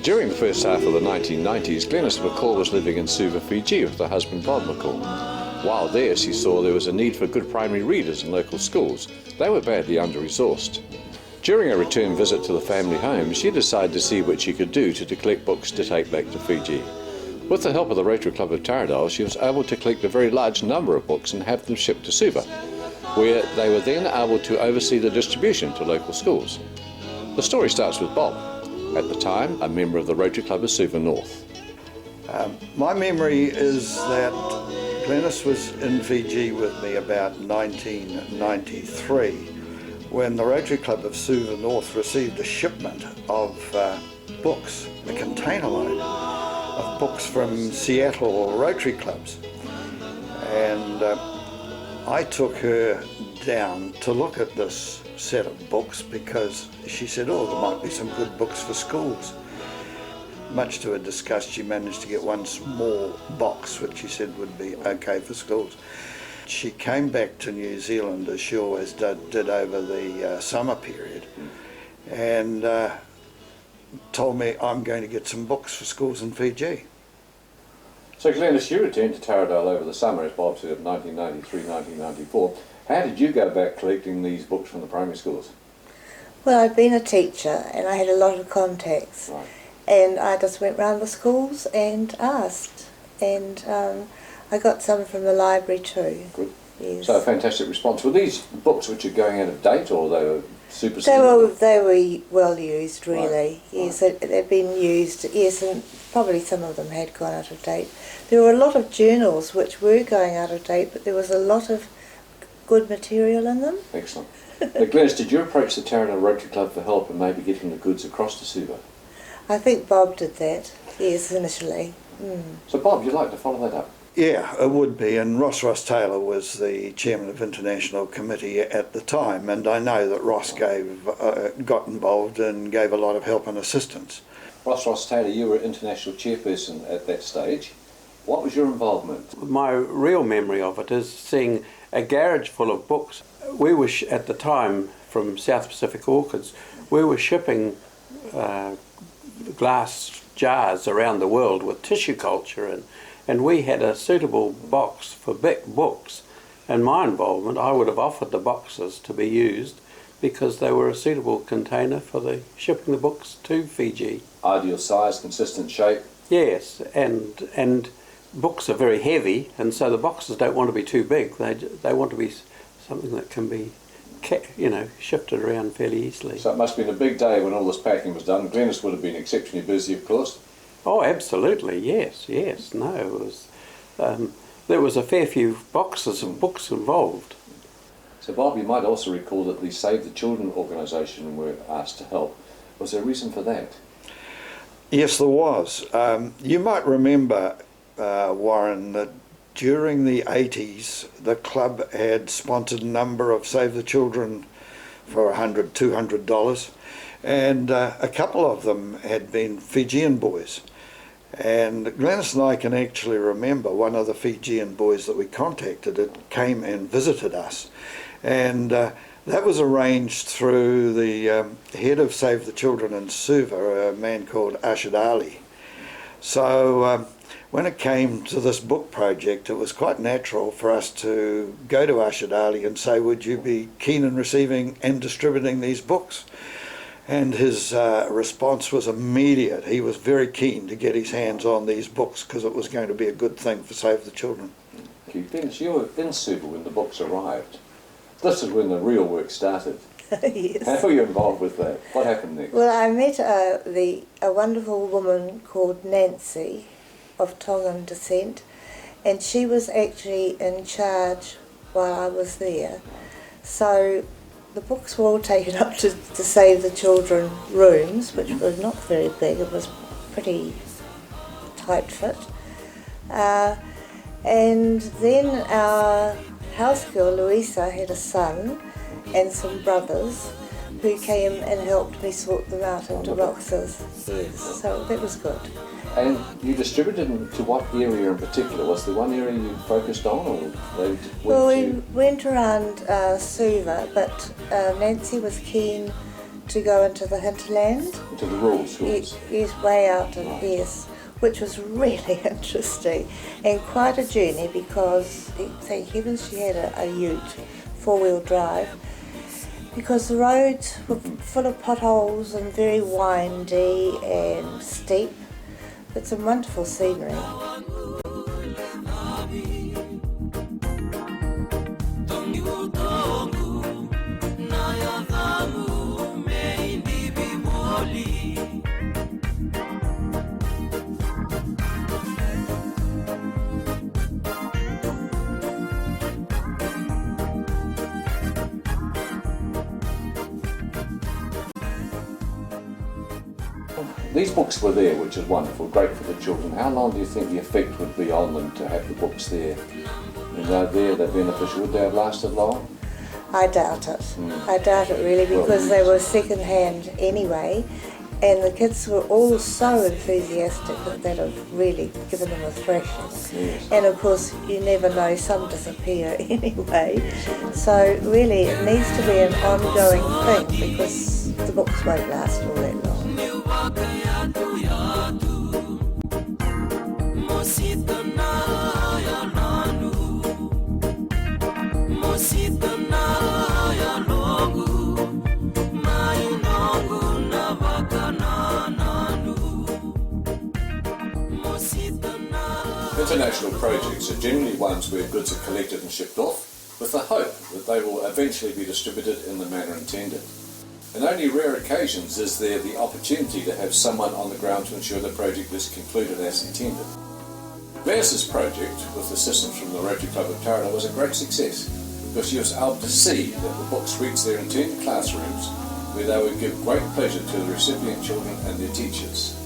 During the first half of the 1990s, Glenys McCaw was living in Suva, Fiji with her husband Bob McCaw. While there, she saw there was a need for good primary readers in local schools. They were badly under-resourced. During a return visit to the family home, she decided to see what she could do to collect books to take back to Fiji. With the help of the Rotary Club of Taradale, she was able to collect a very large number of books and have them shipped to Suva, where they were then able to oversee the distribution to local schools. The story starts with Bob, at the time a member of the Rotary Club of Suva North. My memory is that Glenys was in Fiji with me about 1993 when the Rotary Club of Suva North received a shipment of books, a container load of books from Seattle Rotary clubs. And I took her down to look at this set of books because she said, oh, there might be some good books for schools. Much to her disgust, she managed to get one small box which she said would be okay for schools. She came back to New Zealand, as she always did over the summer period, and told me, I'm going to get some books for schools in Fiji. So Glenys, you returned to Taradale over the summer, as Bob said, of 1993, 1994. How did you go about collecting these books from the primary schools? Well, I'd been a teacher and I had a lot of contacts. Right. And I just went round the schools and asked. And I got some from the library too. Good. Yes. So a fantastic response. Were these books which are going out of date, or they were superseded? They were well used, really. Right. Yes, Right. they've been used. Yes, and probably some of them had gone out of date. There were a lot of journals which were going out of date, but there was a lot of good material in them. Excellent. But Glenys, did you approach the Taradale Rotary Club for help in maybe getting the goods across to Suva? I think Bob did that, yes, initially. So Bob, you'd like to follow that up? Yeah, it would be, and Ross Taylor was the chairman of International Committee at the time, and I know that Ross got involved and gave a lot of help and assistance. Ross Taylor, you were international chairperson at that stage. What was your involvement? My real memory of it is seeing a garage full of books. We were, at the time, from South Pacific Orchids, we were shipping glass jars around the world with tissue culture in, and we had a suitable box for big books. And my involvement, I would have offered the boxes to be used because they were a suitable container for the shipping the books to Fiji. Ideal size, consistent shape? Yes, and books are very heavy, and so the boxes don't want to be too big. They want to be something that can be, shifted around fairly easily. So it must have been a big day when all this packing was done. Glenys would have been exceptionally busy, of course. Oh, absolutely, yes. No, it was, there was a fair few boxes of books involved. So Bob, you might also recall that the Save the Children organisation were asked to help. Was there a reason for that? Yes, there was. You might remember, Warren, that during the 80s the club had sponsored a number of Save the Children for $100, $200, and a couple of them had been Fijian boys. And Glenys and I can actually remember one of the Fijian boys that we contacted, it came and visited us, and that was arranged through the head of Save the Children in Suva, a man called Ashadali. So when it came to this book project, it was quite natural for us to go to Ashadali and say, would you be keen in receiving and distributing these books? And his response was immediate. He was very keen to get his hands on these books because it was going to be a good thing for Save the Children. Glenys, you were in Suva when the books arrived. This is when the real work started. Yes. How were you involved with that? What happened next? Well, I met a wonderful woman called Nancy of Tongan descent, and she was actually in charge while I was there. So the books were all taken up to Save the Children rooms, which were not very big, it was pretty tight fit. And then our house girl Louisa had a son and some brothers who came and helped me sort them out into boxes. Yes, so that was good. And you distributed them to what area in particular? Was there one area you focused on, or they Well, we went around Suva, but Nancy was keen to go into the hinterland. To the rural schools. Yes, way out, and yes, which was really interesting and quite a journey because, thank heavens, she had a ute, 4-wheel drive, because the roads were full of potholes and very windy and steep, but some wonderful scenery. These books were there, which is wonderful, great for the children. How long do you think the effect would be on them to have the books there? When they're there, they're beneficial. Would they have lasted long? I doubt it. I doubt it really, because they were second hand anyway, and the kids were all so enthusiastic that they'd have really given them a thrashing. Yes. And of course, you never know, some disappear anyway. So really, it needs to be an ongoing thing because the books won't last all that long. International projects are generally ones where goods are collected and shipped off, with the hope that they will eventually be distributed in the manner intended. In only rare occasions is there the opportunity to have someone on the ground to ensure the project is concluded as intended. Glenys's project, with assistance from the Rotary Club of Taradale, was a great success because she was able to see that the books reached their intended classrooms where they would give great pleasure to the recipient children and their teachers.